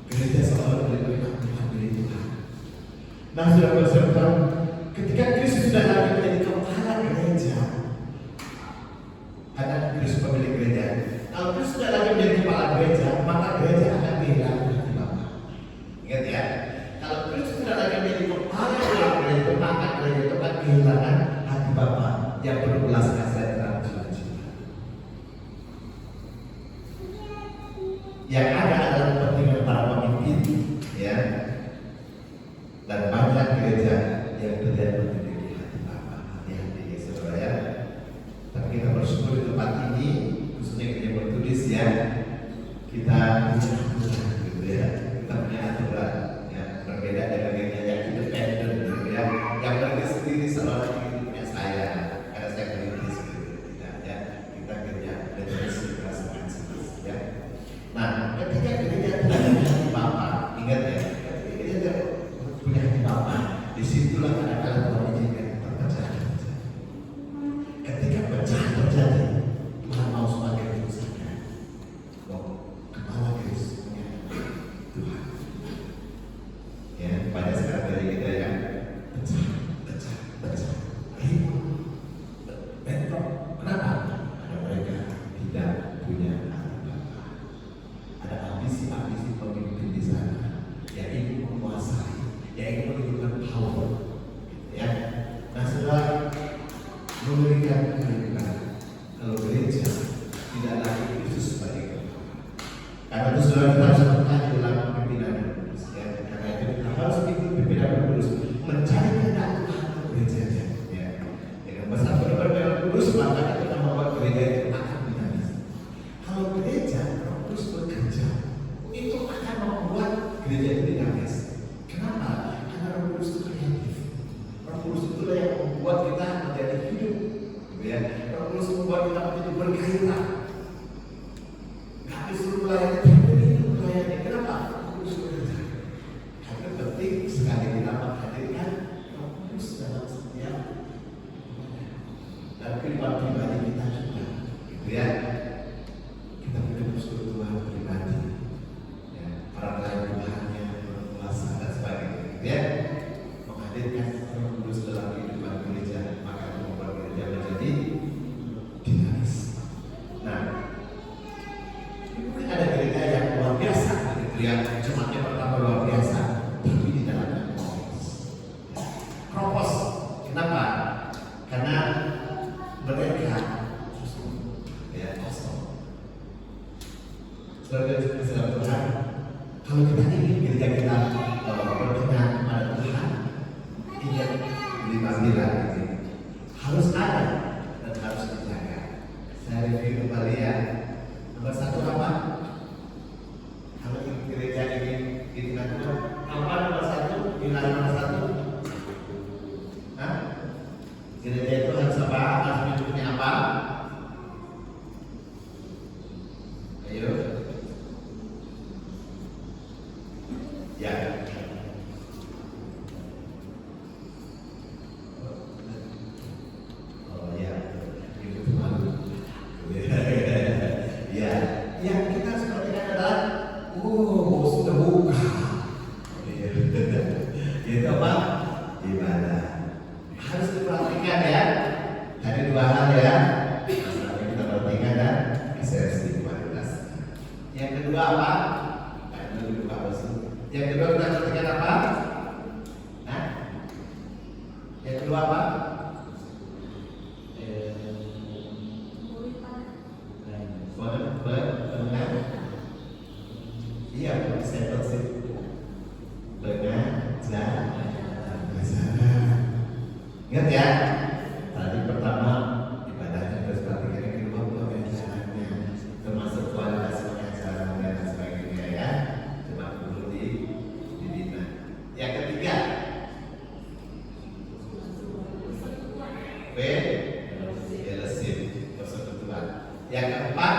[SPEAKER 2] Gereja selalu melindungi Tuhan milik Tuhan. Nah, sudah berserta ketika Kristus sudah lagi menjadi kepala gereja, karena Kristus pemilik gereja. Kalau Kristus sudah lagi menjadi kepala gereja, maka gereja akan kehilangan hati Bapa. Ingat ya, kalau Kristus sudah lagi menjadi kepala gereja, maka gereja itu akan kehilangan hati Bapa yang berbelas kasihan terhadap jiwa-jiwa. Yang ada adalah kepentingan para pemimpin, ya. Dan banyak gereja yang tidak memiliki hati Bapa. Hati-hati ya saudara ya. Tapi kita bersyukur di tempat ini, khususnya gereja Metodis ya, kita punya aturan gitu ya. Kita punya aturan ya, berbeda dengan gereja yang independen gitu ya. Yang berdiri sendiri selalu punya saya, karena saya berintis gitu. Tidak ya, kita gereja Metodis dirasakan sendiri ya. Nah, ketika gereja tidak punya hati Bapa, ingat ya, ketika gereja punya hati Bapa, disitulah kadang-kadang Tuhan izinkan perpecahan. Ketika pecah terjadi, Tuhan mau sebagai urusannya. Kepala Kristus punya Tuhan. Ya, pada sekarang dari kita yang pecah, ribut, bentrok. Kenapa? Ada mereka tidak punya hati Bapa. Ada ambisi-ambisi pemimpin di sana yang ingin menguasai, yang ingin menunjukkan power, ya. Nah, setelah memberikan kehidupan, kalau gereja tidak lagi Kristus sebagai kepala, karena itu sudah kita harus bertanya dalam pimpinan kudus, ya. Karena itu kita harus ikut pimpinan kudus mencari kehendak Tuhan untuk gerejanya, ya. Dengan bersatu dengan kudus, maka itu akan membuat gereja itu akan dinamis. Kalau gereja terus bekerja, itu akan membuat gereja itu dinamis. Kenapa? Karena Roh Kudus itu kreatif. Roh Kudus itulah yang membuat kita menjadi hidup, gitu ya. Roh Kudus membuat kita menjadi bergairah. Gak disuruh melayani, tapi melayani. Kenapa? Roh Kudus bekerja. Karena penting sekali kita menghadirkan Roh Kudus dalam setiap dan kehidupan pribadi kita juga, gitu ya. Kita punya persekutuan pribadi, ya. Para pelayan Tuhannya, berkuasa dan sebagainya, gitu ya. Menghadirkan Roh Kudus dalam kehidupan gereja, maka membuat gereja menjadi dinamis. Nah, mungkin ada gereja yang luar biasa, gitu ya. Jemaatnya pertama luar biasa, tapi di dalamnya kropos. Kenapa? Karena mereka kosong, ya, kosong. Sebagai Tuhan, kalau kita ingin gereja kita berkenan kepada Tuhan, ingat 5 pilar ini harus ada dan harus dijaga. Saya review kembali ya. Nomor 1 apa? Kalau gereja ingin ditingkat Tuhan, apa nomor 1? Pilar nomor 1? Hah? Gereja itu harus apa? Harus memiliki apa? Ayo. Ya. Oh ya. Itu malu. Ya. Yang kita seperti adalah sudah buka. Itu apa? Ibadah. Harus diperhatikan ya. bagus. Yang kedua kita contohkan apa? Hah? Yang kedua apa? Iya, saya sih. Ingat ya, tadi pertama ibadahnya terus perhatikan, yang kedua pengajarannya, termasuk kualitas pengajaran dan sebagainya ya. Coba dulu dibina. Yang ketiga, fellowship, persekutuan. Yang keempat,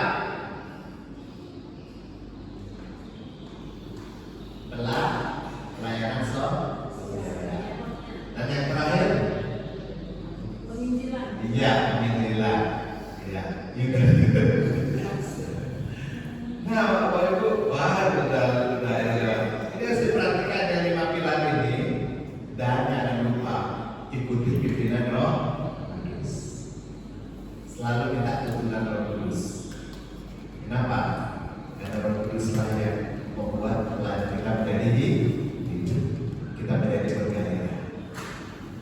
[SPEAKER 2] pelayanan sosial. Dan yang terakhir, iya, penginjilan. Ya, nah, Bapak Ibu, udah ya. Ini harus diperhatikan yang 5 pilar ini, dan jangan lupa ikuti pimpinan Roh Kudus. Selalu minta tuntunan Roh Kudus. Kenapa? Karena Roh Kudus lah yang membuat pelayan kita menjadi hidup, kita menjadi bergairah.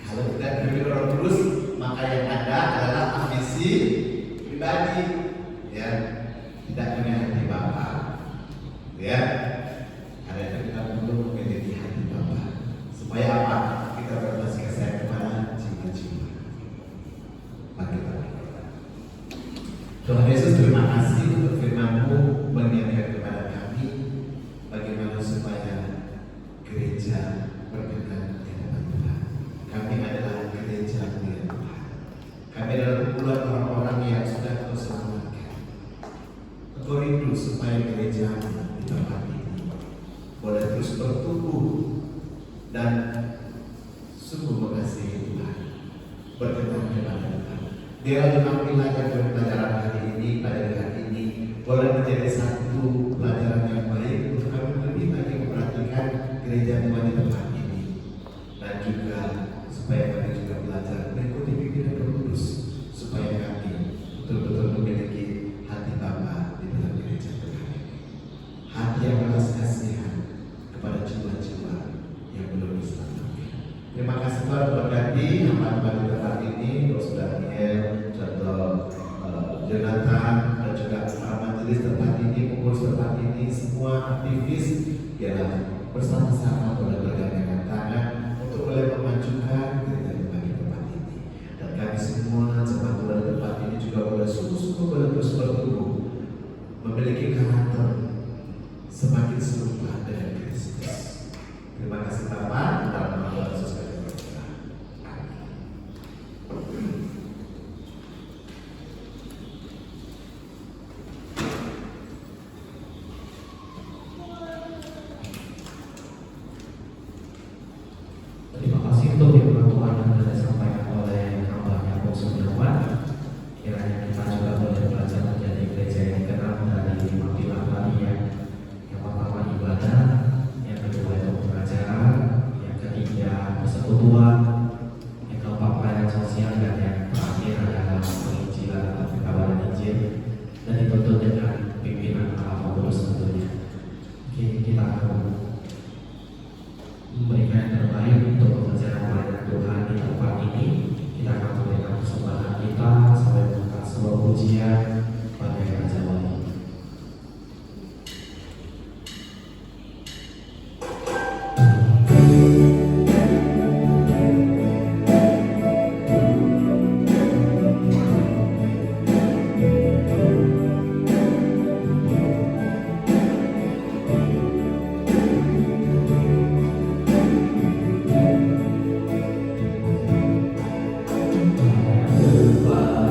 [SPEAKER 2] Kalau tidak dipimpin Roh Kudus, maka yang ada adalah ambisi pribadi, ya, tidak punya hati Bapa, ya. Karena itu kita perlu memiliki hati Bapa. Supaya apa? Kita berbagi kasih kepada jiwa-jiwa. Mari kita berdoa. Tuhan Yesus, terima kasih untuk firman-Mu mengingatkan kepada kami bagaimana supaya gereja berkenan di hadapan Tuhan. Kami adalah gereja milik Tuhan. Kami adalah kumpulan orang-orang yang sudah Kau selamatkan. Engkau rindu supaya gereja di tempat ini boleh terus bertumbuh dan sungguh mengasihi Tuhan, berkenan kepada Tuhan. Biar 5 pilar yang pelajaran hari ini, pada hari ini boleh menjadi satu pelajaran yang baik untuk kami lebih lagi memperhatikan gereja Tuhan di tempat ini, dan juga supaya kami juga belajar mengikuti pimpinan Roh Kudus, supaya kami betul-betul memiliki hati Bapa di dalam gereja Tuhan ini, hati yang belas kasihan kepada jiwa-jiwa yang belum diselamatkan. Terima kasih Tuhan, berkati hamba-hamba di tempat ini, Bos Daniel, contoh Jonathan, dan juga para majelis tempat ini, pengurus tempat ini, semua aktivis, biarlah bersama-sama boleh bergandengan tangan untuk boleh memajukan gereja Tuhan di tempat ini. Dan kami semua jemaat Tuhan di tempat ini juga boleh sungguh-sungguh boleh terus bertumbuh, memiliki karakter semakin serupa dengan Kristus. Terima kasih Bapa, dalam nama Tuhan Yesus kami berdoa. Amin.
[SPEAKER 1] Terima kasih untuk firman Tuhan yang sudah disampaikan oleh hamba-Nya Bung Sudirman. Kiranya kita juga boleh belajar menjadi gereja yang dikenal dari 5 pilar tadi ya. Yang pertama ibadah, yang kedua itu pengajaran, yang ketiga persekutuan, yang keempat pelayanan sosial, dan yang terakhir adalah penginjilan atau pengkabaran Injil, dan dituntut dengan pimpinan Roh Kudus tentunya. Oke, kita akan memberikan yang terbaik untuk pembelajaran pelayanan Tuhan di tempat ini. Kita akan memberikan persembahan kita sampai membuka sebuah pujian pada Raja Wali. Padanya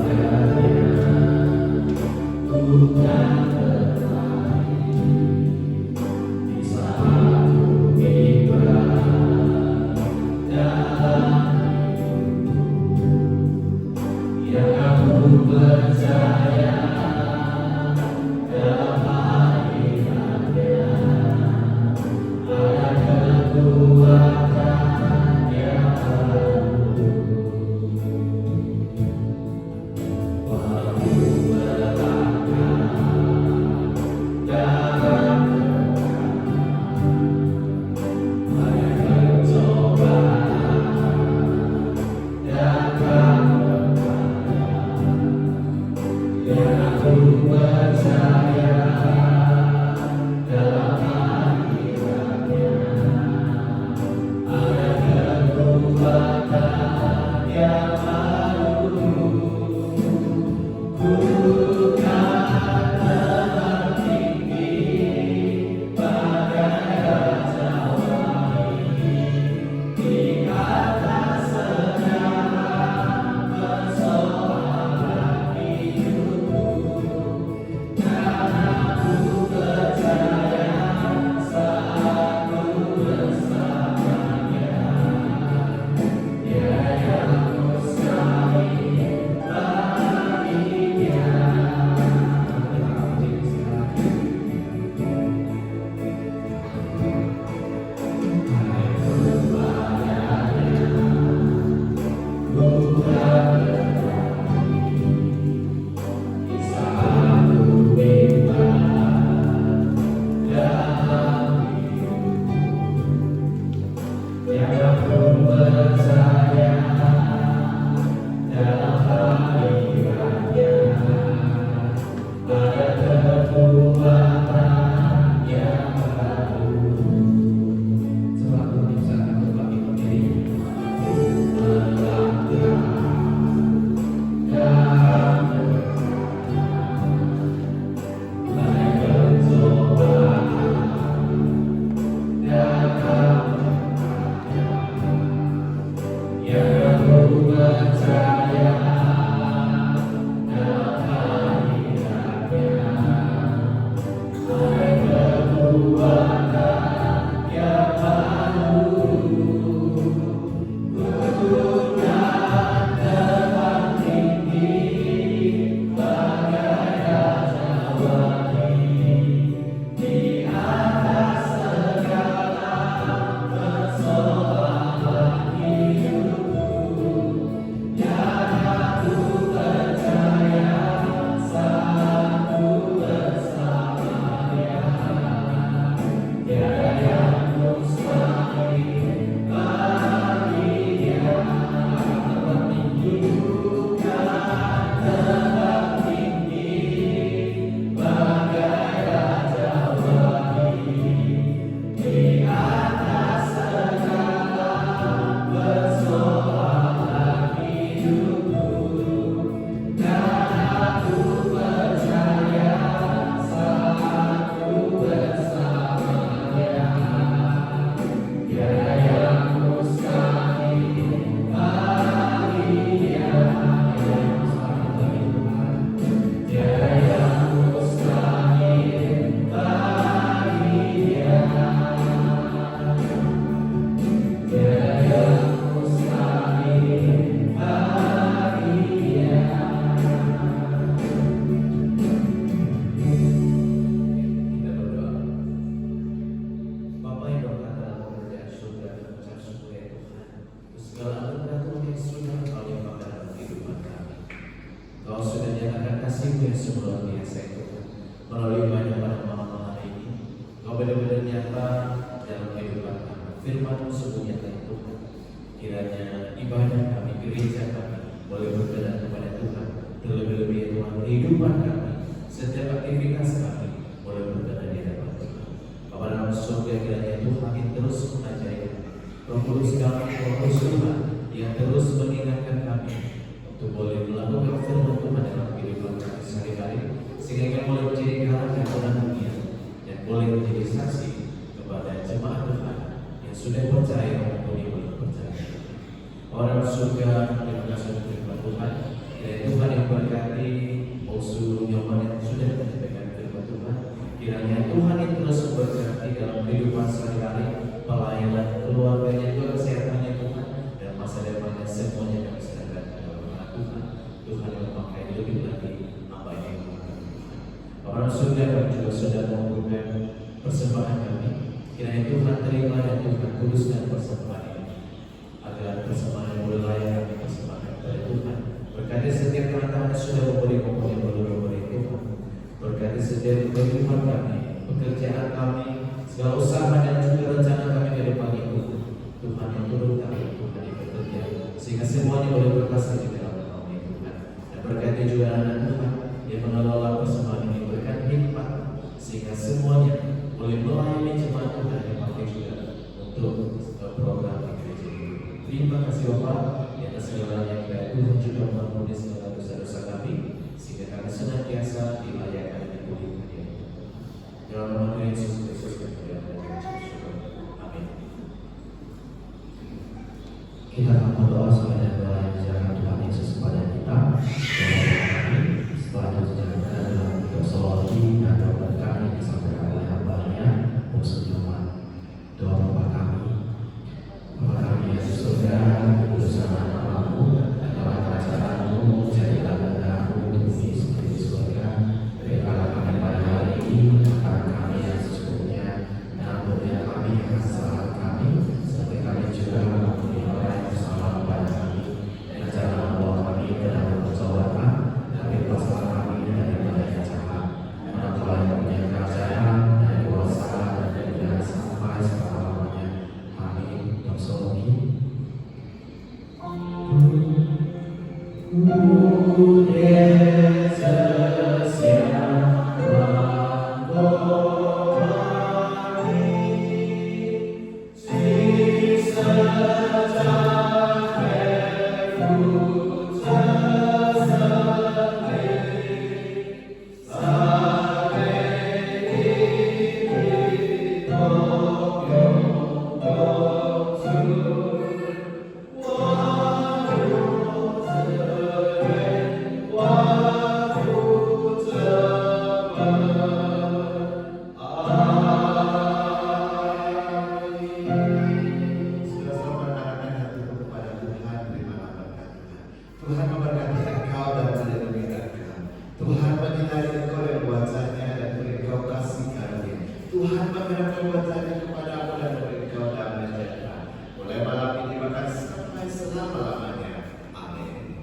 [SPEAKER 1] dalam kehidupan kami. Firman-Mu sungguh nyata ya Tuhan. Kiranya ibadah kami, gereja kami boleh berkenan kepada Tuhan. Terlebih-lebih ya Tuhan, kehidupan kami, setiap aktivitas kami boleh berkenan di hadapan Tuhan. Bapa dalam surga, kiranya Tuhan yang terus mengajari kami. Roh Kudus kami, Roh Kudus Tuhan yang terus mengingatkan kami untuk boleh melakukan firman Tuhan dalam kehidupan kami sehari-hari, sehingga kami boleh menjadi garam dan terang dunia dan boleh menjadi saksi kepada jemaat Tuhan yang sudah percaya maupun yang belum percaya. Orang surga, terima kasih untuk firman Tuhan. Dan Tuhan yang berkati Osu Nyoman yang sudah menyampaikan firman Tuhan. Kiranya Tuhan yang terus berkati dalam kehidupan sehari-hari, pelayanan keluarganya, juga kesehatannya Tuhan, dan masa depannya semuanya kami serahkan dalam tangan Tuhan. Tuhan yang memakai lebih lagi apa yang Tuhan. Orang surga kami juga sudah mengumpulkan persembahan kami. Kiranya Tuhan terima dan Tuhan kuduskan persembahan ini, agar persembahan yang boleh layak kami persembahkan kepada Tuhan. Berkati setiap teman-teman yang sudah memberi maupun yang belum memberi Tuhan. Berkati setiap kehidupan kami, pekerjaan kami, segala usaha dan juga rencana kami ke depan itu. Tuhan yang turut kami, Tuhan yang bekerja, sehingga semuanya boleh berhasil di dalam nama Tuhan. Dan berkati juga anak Tuhan yang mengelola persembahan ini, berkat hikmat, sehingga semuanya boleh melayani jemaat Tuhan yang pakai juga untuk program di gereja ini. Terima kasih Bapak di atas segalanya, kiranya Tuhan juga mengampuni segala dosa-dosa kami, sehingga kami senantiasa dilayakkan dan dimuliakan. Dalam nama Tuhan Yesus Kristus kami berdoa. Amin.
[SPEAKER 3] Kita akan berdoa sebanyak doa yang diajarkan Tuhan Yesus kepada kita. Setelah itu dijalankan dalam bentuk sholawati dan doa berkat yang disampaikan oleh hamba-Nya, Osu Nyoman. Doa Bapa kami, Bapa kami yang di surga, kuduslah namamu, dalam kerajaan-Mu, jadilah kehendak-Mu di bumi seperti di surga. Berikanlah kami pada hari ini makanan kami yang secukupnya, dan ampunilah kami akan kesalahan kami, seperti kami juga mengampuni orang yang bersalah kepada kami. Dan jangan membawa kami ke dalam pencobaan, tapi bebaskanlah kami dari yang jahat. Karena Tuhan yang punya kerajaan dan kuasa dan kemuliaan sampai selama-lamanya. Amin. Doksologi.
[SPEAKER 2] Tuhan memberkati engkau dan melindungi engkau. Tuhan menyinari engkau yang wajahnya dan beri engkau kasih karunia. Tuhan mengerahkan wajahnya kepadamu dan beri engkau damai sejahtera. Mulai malam ini bahkan sampai selama-lamanya. Amin.